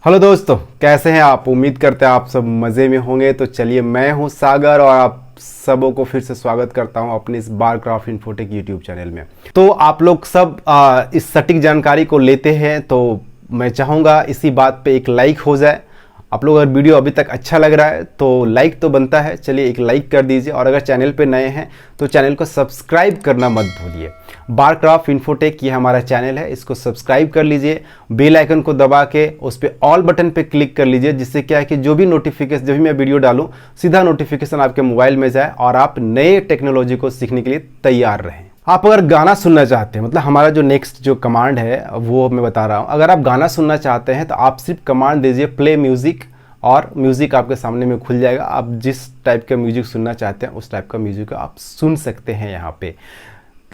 Hello दोस्तों, कैसे हैं आप। उम्मीद करते हैं आप सब मज़े में होंगे। तो चलिए, मैं हूं सागर और आप सबों को फिर से स्वागत करता हूं अपने इस बारक्राफ्ट इन्फोटेक यूट्यूब चैनल में। तो आप लोग सब इस सटीक जानकारी को लेते हैं, तो मैं चाहूँगा इसी बात पे एक लाइक हो जाए। आप लोग अगर वीडियो अभी तक अच्छा लग रहा है तो लाइक तो बनता है, चलिए एक लाइक कर दीजिए। और अगर चैनल पे नए हैं तो चैनल को सब्सक्राइब करना मत भूलिए। बारक्राफ्ट इन्फोटेक ये हमारा चैनल है, इसको सब्सक्राइब कर लीजिए। बेल आइकन को दबा के उस पर ऑल बटन पे क्लिक कर लीजिए, जिससे क्या है कि जो भी नोटिफिकेशन, जब भी मैं वीडियो डालूँ सीधा नोटिफिकेशन आपके मोबाइल में जाए और आप नए टेक्नोलॉजी को सीखने के लिए तैयार रहें। आप अगर गाना सुनना चाहते हैं, मतलब हमारा जो नेक्स्ट जो कमांड है वो मैं बता रहा हूँ। अगर आप गाना सुनना चाहते हैं तो आप सिर्फ कमांड दीजिए प्ले म्यूजिक और म्यूजिक आपके सामने में खुल जाएगा। आप जिस टाइप का म्यूजिक सुनना चाहते हैं उस टाइप का म्यूजिक आप सुन सकते हैं यहाँ पे।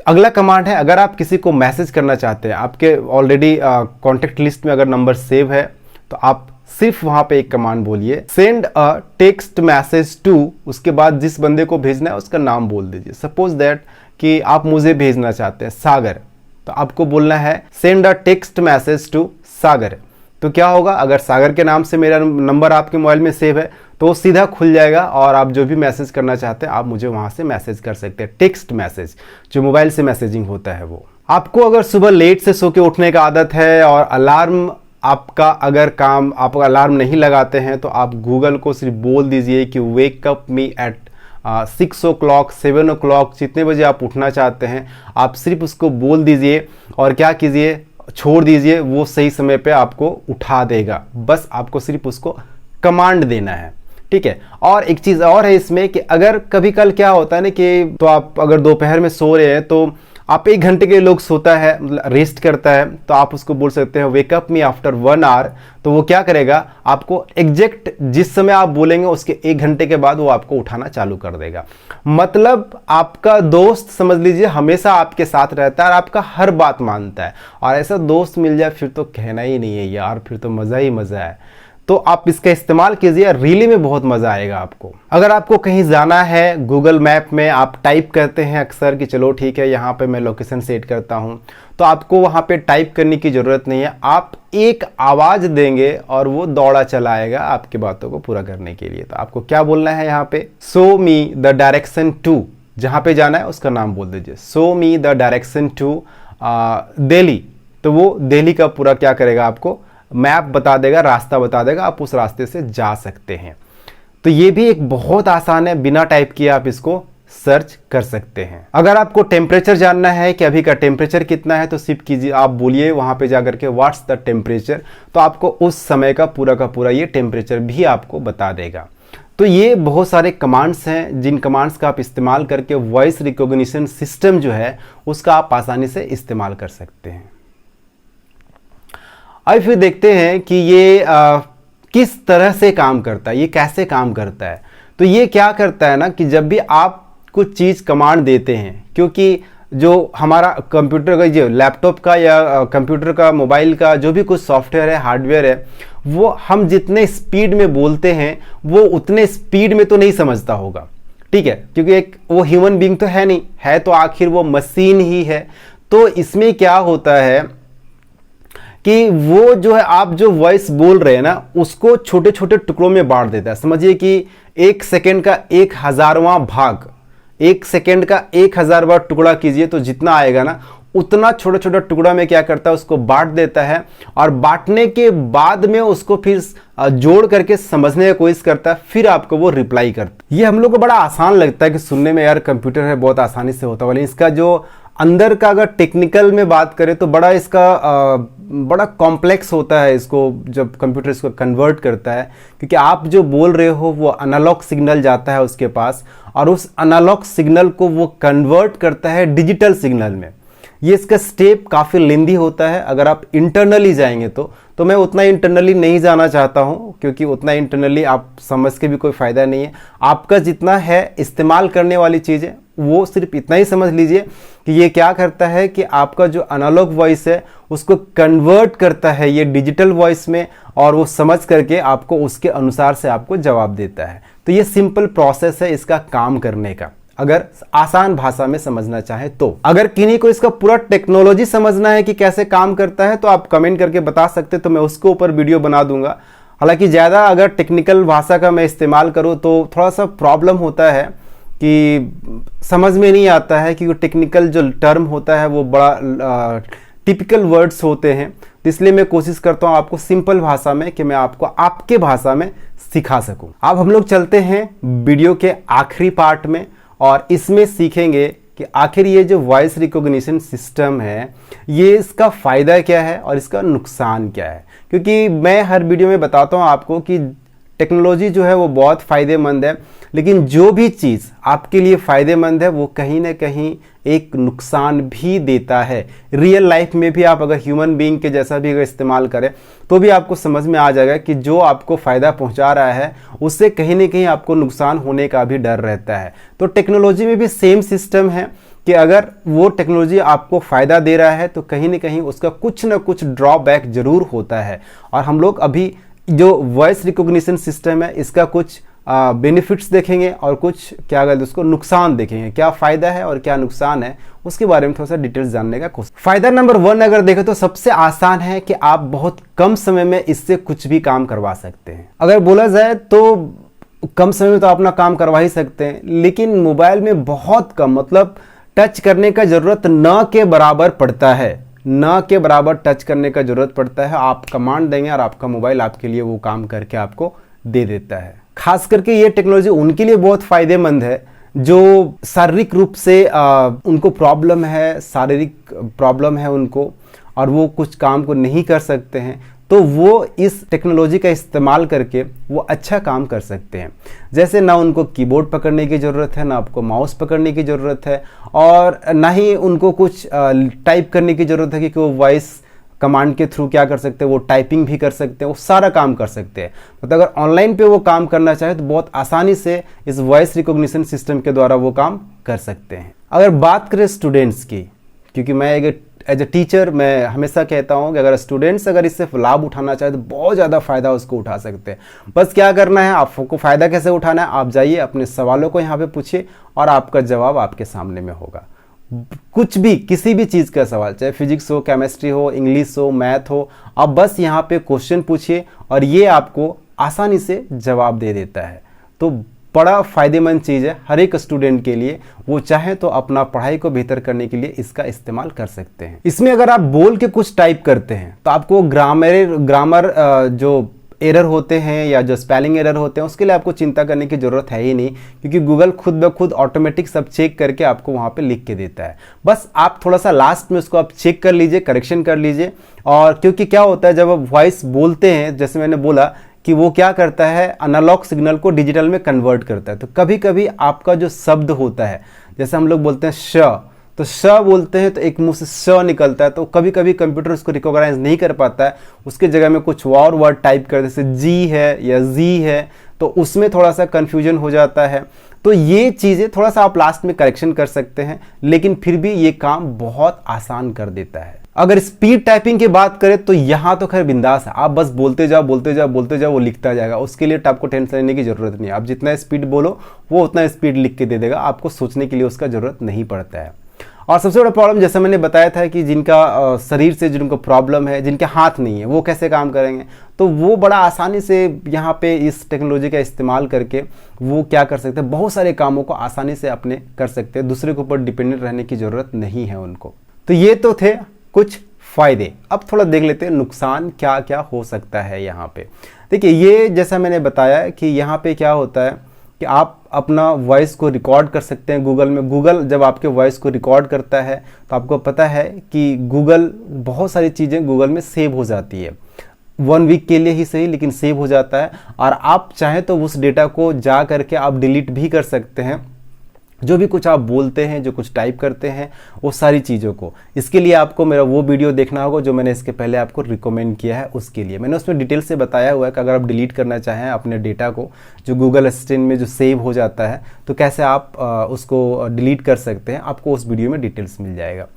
अगला कमांड है, अगर आप किसी को मैसेज करना चाहते हैं, आपके ऑलरेडी कॉन्टेक्ट लिस्ट में अगर नंबर सेव है तो आप सिर्फ वहां पे एक कमांड बोलिए, send a text message to, उसके बाद जिस बंदे को भेजना है उसका नाम बोल दीजिए। सपोज दैट कि आप मुझे भेजना चाहते हैं सागर, तो आपको बोलना है send a text message to Sagar. तो क्या होगा, अगर सागर के नाम से मेरा नंबर आपके मोबाइल में सेव है तो वो सीधा खुल जाएगा और आप जो भी मैसेज करना चाहते हैं आप मुझे वहां से मैसेज कर सकते हैं। टेक्स्ट मैसेज जो मोबाइल से मैसेजिंग होता है वो। आपको अगर सुबह लेट से सो के उठने का आदत है और अलार्म आपका अगर काम आप अलार्म नहीं लगाते हैं तो आप गूगल को सिर्फ बोल दीजिए कि wake up me at 6 o'clock 7 o'clock, जितने बजे आप उठना चाहते हैं आप सिर्फ उसको बोल दीजिए और क्या कीजिए, छोड़ दीजिए, वो सही समय पे आपको उठा देगा। बस आपको सिर्फ उसको कमांड देना है, ठीक है। और एक चीज़ और है इसमें कि अगर कभी कल क्या होता है ना कि तो आप अगर दोपहर में सो रहे हैं तो आप 1 घंटे के लोग सोता है, मतलब रेस्ट करता है, तो आप उसको बोल सकते हैं वेकअप मी आफ्टर 1 hour। तो वो क्या करेगा, आपको एग्जैक्ट जिस समय आप बोलेंगे उसके 1 घंटे के बाद वो आपको उठाना चालू कर देगा। मतलब आपका दोस्त समझ लीजिए हमेशा आपके साथ रहता है और आपका हर बात मानता है। और ऐसा दोस्त मिल जाए फिर तो कहना ही नहीं है यार, फिर तो मज़ा ही मज़ा है। तो आप इसका इस्तेमाल कीजिए, रियली में बहुत मज़ा आएगा आपको। अगर आपको कहीं जाना है, गूगल मैप में आप टाइप करते हैं अक्सर कि चलो ठीक है यहाँ पे मैं लोकेशन सेट करता हूँ, तो आपको वहाँ पे टाइप करने की ज़रूरत नहीं है। आप एक आवाज़ देंगे और वो दौड़ा चला आएगा आपकी बातों को पूरा करने के लिए। तो आपको क्या बोलना है यहाँ पे, show me the direction to, जहाँ पे जाना है उसका नाम बोल दीजिए, show me the direction to Delhi. तो वो दिल्ली का पूरा क्या करेगा, आपको मैप बता देगा, रास्ता बता देगा, आप उस रास्ते से जा सकते हैं। तो ये भी एक बहुत आसान है, बिना टाइप किए आप इसको सर्च कर सकते हैं। अगर आपको टेम्परेचर जानना है कि अभी का टेम्परेचर कितना है तो सिर्फ कीजिए, आप बोलिए वहां पे जाकर के व्हाट्स द टेम्परेचर, तो आपको उस समय का पूरा ये टेम्परेचर भी आपको बता देगा। तो ये बहुत सारे कमांड्स हैं जिन कमांड्स का आप इस्तेमाल करके वॉइस रिकॉग्निशन सिस्टम जो है उसका आप आसानी से इस्तेमाल कर सकते हैं। अब फिर देखते हैं कि ये किस तरह से काम करता है, ये कैसे काम करता है। तो ये क्या करता है ना कि जब भी आप कुछ चीज़ कमांड देते हैं, क्योंकि जो हमारा कंप्यूटर का, जो लैपटॉप का या कंप्यूटर का, मोबाइल का जो भी कुछ सॉफ्टवेयर है, हार्डवेयर है, वो हम जितने स्पीड में बोलते हैं वो उतने स्पीड में तो नहीं समझता होगा, ठीक है, क्योंकि एक वो ह्यूमन बीइंग तो है नहीं, है तो आखिर वो मशीन ही है। तो इसमें क्या होता है कि वो जो है आप जो वॉइस बोल रहे हैं ना उसको छोटे छोटे टुकड़ों में बांट देता है। समझिए कि 1 सेकेंड का 1000वां भाग, 1 सेकेंड का 1000वां टुकड़ा कीजिए तो जितना आएगा ना उतना छोटा छोटा टुकड़ा में क्या करता है, उसको बांट देता है। और बांटने के बाद में उसको फिर जोड़ करके समझने की कोशिश करता है, फिर आपको वो रिप्लाई करता है। ये हम लोग को बड़ा आसान लगता है कि सुनने में यार कंप्यूटर है बहुत आसानी से होता है, लेकिन इसका जो अंदर का अगर टेक्निकल में बात करें तो बड़ा इसका बड़ा कॉम्प्लेक्स होता है। इसको जब कंप्यूटर इसको कन्वर्ट करता है, क्योंकि आप जो बोल रहे हो वो एनालॉग सिग्नल जाता है उसके पास और उस एनालॉग सिग्नल को वो कन्वर्ट करता है डिजिटल सिग्नल में। ये इसका स्टेप काफ़ी लेंदी होता है। अगर आप इंटरनली जाएंगे तो मैं उतना इंटरनली नहीं जाना चाहता हूँ, क्योंकि उतना इंटरनली आप समझ के भी कोई फ़ायदा नहीं है। आपका जितना है इस्तेमाल करने वाली चीज़ें वो सिर्फ इतना ही समझ लीजिए कि ये क्या करता है कि आपका जो एनालॉग वॉइस है उसको कन्वर्ट करता है ये डिजिटल वॉइस में, और वो समझ करके आपको उसके अनुसार से आपको जवाब देता है। तो ये सिंपल प्रोसेस है इसका काम करने का। अगर आसान भाषा में समझना चाहे तो। अगर किन्हीं को इसका पूरा टेक्नोलॉजी समझना है कि कैसे काम करता है तो आप कमेंट करके बता सकते, तो मैं उसके ऊपर वीडियो बना दूंगा। हालांकि ज़्यादा अगर टेक्निकल भाषा का मैं इस्तेमाल करूँ तो थोड़ा सा प्रॉब्लम होता है कि समझ में नहीं आता है, कि टेक्निकल जो टर्म होता है वो बड़ा टिपिकल वर्ड्स होते हैं। तो इसलिए मैं कोशिश करता हूँ आपको सिंपल भाषा में, कि मैं आपको आपके भाषा में सिखा सकूं। अब हम लोग चलते हैं वीडियो के आखिरी पार्ट में, और इसमें सीखेंगे कि आखिर ये जो वॉइस रिकॉग्निशन सिस्टम है, ये इसका फ़ायदा क्या है और इसका नुकसान क्या है। क्योंकि मैं हर वीडियो में बताता हूँ आपको कि टेक्नोलॉजी जो है वो बहुत फ़ायदेमंद है, लेकिन जो भी चीज़ आपके लिए फ़ायदेमंद है वो कहीं ना कहीं एक नुकसान भी देता है। रियल लाइफ में भी आप अगर ह्यूमन बीइंग के जैसा भी अगर इस्तेमाल करें तो भी आपको समझ में आ जाएगा कि जो आपको फ़ायदा पहुंचा रहा है उससे कहीं ना कहीं आपको नुकसान होने का भी डर रहता है। तो टेक्नोलॉजी में भी सेम सिस्टम है कि अगर वो टेक्नोलॉजी आपको फ़ायदा दे रहा है तो कहीं ना कहीं उसका कुछ ना कुछ ड्रॉबैक ज़रूर होता है। और हम लोग अभी जो वॉइस रिकॉग्निशन सिस्टम है इसका कुछ बेनिफिट्स देखेंगे और कुछ क्या कहते हैं उसको नुकसान देखेंगे, क्या फ़ायदा है और क्या नुकसान है उसके बारे में थोड़ा सा डिटेल्स जानने का कोशिश। फ़ायदा नंबर 1 अगर देखें तो सबसे आसान है कि आप बहुत कम समय में इससे कुछ भी काम करवा सकते हैं। अगर बोला जाए तो कम समय में तो अपना काम करवा ही सकते हैं, लेकिन मोबाइल में बहुत कम, मतलब टच करने का ज़रूरत न के बराबर पड़ता है, न के बराबर टच करने का ज़रूरत पड़ता है। आप कमांड देंगे और आपका मोबाइल आपके लिए वो काम करके आपको दे देता है। खास करके ये टेक्नोलॉजी उनके लिए बहुत फ़ायदेमंद है जो शारीरिक रूप से उनको प्रॉब्लम है, शारीरिक प्रॉब्लम है उनको, और वो कुछ काम को नहीं कर सकते हैं, तो वो इस टेक्नोलॉजी का इस्तेमाल करके वो अच्छा काम कर सकते हैं। जैसे ना उनको कीबोर्ड पकड़ने की ज़रूरत है, ना आपको माउस पकड़ने की ज़रूरत है, और ना ही उनको कुछ टाइप करने की ज़रूरत है कि वो वॉइस कमांड के थ्रू क्या कर सकते हैं, वो टाइपिंग भी कर सकते हैं, वो सारा काम कर सकते हैं। मतलब अगर ऑनलाइन पे वो काम करना चाहे तो बहुत आसानी से इस वॉइस रिकॉग्निशन सिस्टम के द्वारा वो काम कर सकते हैं। अगर बात करें स्टूडेंट्स की, क्योंकि मैं एज ए टीचर मैं हमेशा कहता हूं कि अगर स्टूडेंट्स अगर इससे लाभ उठाना चाहे तो बहुत ज़्यादा फ़ायदा उसको उठा सकते हैं। बस क्या करना है, आपको फ़ायदा कैसे उठाना है, आप जाइए अपने सवालों को यहाँ पे पूछिए और आपका जवाब आपके सामने में होगा। कुछ भी, किसी भी चीज़ का सवाल, चाहे फिजिक्स हो, केमिस्ट्री हो, इंग्लिश हो, मैथ हो, आप बस यहाँ पे क्वेश्चन पूछिए और ये आपको आसानी से जवाब दे देता है। तो बड़ा फ़ायदेमंद चीज़ है हर एक स्टूडेंट के लिए, वो चाहे तो अपना पढ़ाई को बेहतर करने के लिए इसका इस्तेमाल कर सकते हैं। इसमें अगर आप बोल के कुछ टाइप करते हैं तो आपको ग्रामर जो एरर होते हैं या जो स्पेलिंग एरर होते हैं उसके लिए आपको चिंता करने की ज़रूरत है ही नहीं, क्योंकि गूगल खुद ब खुद ऑटोमेटिक सब चेक करके आपको वहाँ पे लिख के देता है। बस आप थोड़ा सा लास्ट में उसको आप चेक कर लीजिए, करेक्शन कर लीजिए। और क्योंकि क्या होता है जब आप वॉइस बोलते हैं, जैसे मैंने बोला कि वो क्या करता है, एनालॉग सिग्नल को डिजिटल में कन्वर्ट करता है। तो कभी कभी आपका जो शब्द होता है, जैसे हम लोग बोलते हैं श, तो श बोलते हैं तो एक मुंह से श निकलता है, तो कभी कभी कंप्यूटर उसको रिकॉग्नाइज नहीं कर पाता है, उसके जगह में कुछ और वर्ड टाइप कर, जैसे जी है या जी है, तो उसमें थोड़ा सा कन्फ्यूजन हो जाता है। तो ये चीज़ें थोड़ा सा आप लास्ट में करेक्शन कर सकते हैं, लेकिन फिर भी ये काम बहुत आसान कर देता है। अगर स्पीड टाइपिंग की बात करें तो यहाँ तो खैर बिंदास है, आप बस बोलते जाओ बोलते जाओ बोलते जाओ, वो लिखता जाएगा। उसके लिए आपको टेंशन लेने की ज़रूरत नहीं है, आप जितना स्पीड बोलो वो उतना स्पीड लिख के दे देगा, आपको सोचने के लिए उसका ज़रूरत नहीं पड़ता है। और सबसे बड़ा प्रॉब्लम जैसे मैंने बताया था कि जिनका शरीर से जिनको प्रॉब्लम है, जिनके हाथ नहीं है, वो कैसे काम करेंगे, तो वो बड़ा आसानी से यहाँ पे इस टेक्नोलॉजी का इस्तेमाल करके वो क्या कर सकते हैं, बहुत सारे कामों को आसानी से अपने कर सकते हैं, दूसरे के ऊपर डिपेंडेंट रहने की ज़रूरत नहीं है उनको। तो ये तो थे कुछ फ़ायदे। अब थोड़ा देख लेते हैं नुकसान क्या क्या हो सकता है यहाँ पे। देखिए, ये जैसा मैंने बताया कि यहाँ पे क्या होता है कि आप अपना वॉइस को रिकॉर्ड कर सकते हैं गूगल में। गूगल जब आपके वॉइस को रिकॉर्ड करता है तो आपको पता है कि गूगल बहुत सारी चीज़ें गूगल में सेव हो जाती है, 1 वीक के लिए ही सही लेकिन सेव हो जाता है, और आप चाहें तो उस डेटा को जा करके आप डिलीट भी कर सकते हैं, जो भी कुछ आप बोलते हैं, जो कुछ टाइप करते हैं, वो सारी चीज़ों को। इसके लिए आपको मेरा वो वीडियो देखना होगा जो मैंने इसके पहले आपको रिकमेंड किया है, उसके लिए मैंने उसमें डिटेल से बताया हुआ है कि अगर आप डिलीट करना चाहें अपने डेटा को, जो गूगल असिस्टेंट में जो सेव हो जाता है, तो कैसे आप उसको डिलीट कर सकते हैं, आपको उस वीडियो में डिटेल्स मिल जाएगा।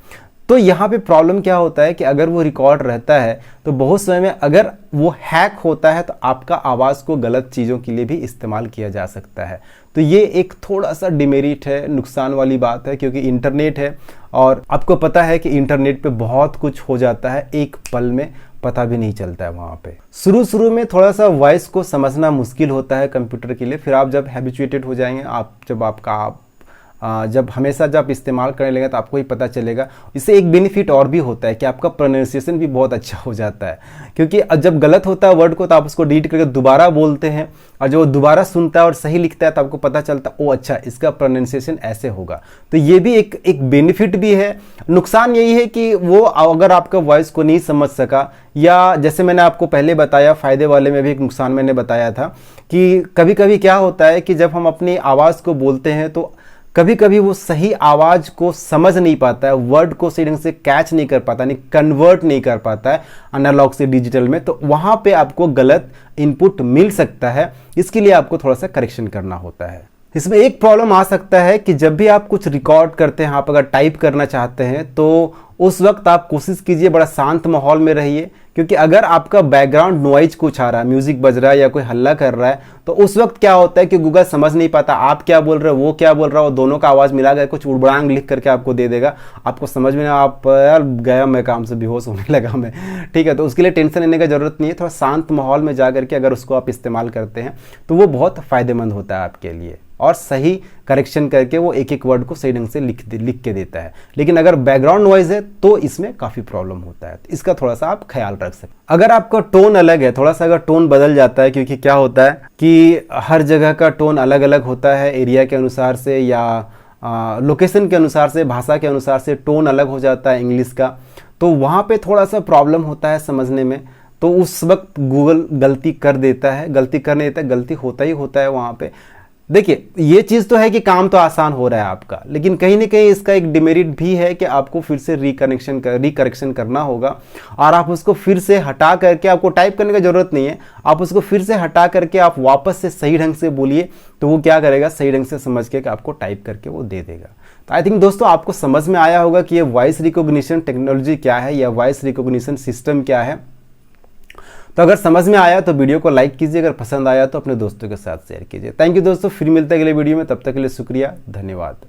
तो यहाँ पे प्रॉब्लम क्या होता है कि अगर वो रिकॉर्ड रहता है तो बहुत समय में अगर वो हैक होता है तो आपका आवाज़ को गलत चीज़ों के लिए भी इस्तेमाल किया जा सकता है। तो ये एक थोड़ा सा डिमेरिट है, नुकसान वाली बात है, क्योंकि इंटरनेट है और आपको पता है कि इंटरनेट पे बहुत कुछ हो जाता है, एक पल में पता भी नहीं चलता है। वहाँ पे शुरू में थोड़ा सा वॉइस को समझना मुश्किल होता है कंप्यूटर के लिए, फिर आप जब हैबिचुएटेड हो जाएंगे, जब हमेशा जब इस्तेमाल करने लगेंगे तो आपको ही पता चलेगा। इससे एक बेनिफिट और भी होता है कि आपका प्रोनाउंसिएशन भी बहुत अच्छा हो जाता है, क्योंकि जब गलत होता है वर्ड को तो आप उसको डिलीट करके दोबारा बोलते हैं और जो दोबारा सुनता है और सही लिखता है तो आपको पता चलता है ओ अच्छा इसका प्रोनाउंसिएशन ऐसे होगा। तो ये भी एक बेनिफिट भी है। नुकसान यही है कि वो अगर आपका वॉइस को नहीं समझ सका, या जैसे मैंने आपको पहले बताया फ़ायदे वाले में भी एक नुकसान मैंने बताया था कि कभी कभी क्या होता है कि जब हम अपनी आवाज़ को बोलते हैं तो कभी कभी वो सही आवाज़ को समझ नहीं पाता है, वर्ड को सही ढंग से कैच नहीं कर पाता, नहीं कन्वर्ट नहीं कर पाता है एनालॉग से डिजिटल में, तो वहाँ पे आपको गलत इनपुट मिल सकता है। इसके लिए आपको थोड़ा सा करेक्शन करना होता है। इसमें एक प्रॉब्लम आ सकता है कि जब भी आप कुछ रिकॉर्ड करते हैं, आप अगर टाइप करना चाहते हैं तो उस वक्त आप कोशिश कीजिए बड़ा शांत माहौल में रहिए, क्योंकि अगर आपका बैकग्राउंड नॉइज कुछ आ रहा है, म्यूजिक बज रहा है या कोई हल्ला कर रहा है, तो उस वक्त क्या होता है कि गूगल समझ नहीं पाता आप क्या बोल रहे हो, वो क्या बोल रहा हो, दोनों का आवाज़ मिला कर कुछ उड़बड़ांग लिख करके आपको दे देगा। आपको समझ में ना, आप यार गया मैं काम से, बेहोश होने लगा मैं, ठीक है। तो उसके लिए टेंशन लेने की जरूरत नहीं है। थोड़ा शांत माहौल में जा करके अगर उसको आप इस्तेमाल करते हैं तो वो बहुत फ़ायदेमंद होता है आपके लिए, और सही करेक्शन करके वो एक एक वर्ड को सही ढंग से लिख के देता है। लेकिन अगर बैकग्राउंड नॉइज है तो इसमें काफ़ी प्रॉब्लम होता है, तो इसका थोड़ा सा आप ख्याल रख सकते। अगर आपका टोन अलग है, थोड़ा सा अगर टोन बदल जाता है, क्योंकि क्या होता है कि हर जगह का टोन अलग अलग होता है, एरिया के अनुसार से या लोकेशन के अनुसार से, भाषा के अनुसार से टोन अलग हो जाता है इंग्लिश का, तो वहाँ पे थोड़ा सा प्रॉब्लम होता है समझने में। तो उस वक्त गूगल गलती कर देता है, गलती करने देता है, गलती होता ही होता है वहाँ पे। देखिए ये चीज़ तो है कि काम तो आसान हो रहा है आपका, लेकिन कहीं ना कहीं इसका एक डिमेरिट भी है कि आपको फिर से रिकरेक्शन करना होगा, और आप उसको फिर से हटा करके, आपको टाइप करने की ज़रूरत नहीं है, आप उसको फिर से हटा करके आप वापस से सही ढंग से बोलिए, तो वो क्या करेगा, सही ढंग से समझ के आपको टाइप करके वो दे देगा। तो आई थिंक दोस्तों आपको समझ में आया होगा कि ये वॉइस रिकॉग्निशन टेक्नोलॉजी क्या है या वॉइस रिकॉग्निशन सिस्टम क्या है। तो अगर समझ में आया तो वीडियो को लाइक कीजिए, अगर पसंद आया तो अपने दोस्तों के साथ शेयर कीजिए। थैंक यू दोस्तों, फिर मिलते हैं अगले वीडियो में, तब तक के लिए शुक्रिया, धन्यवाद।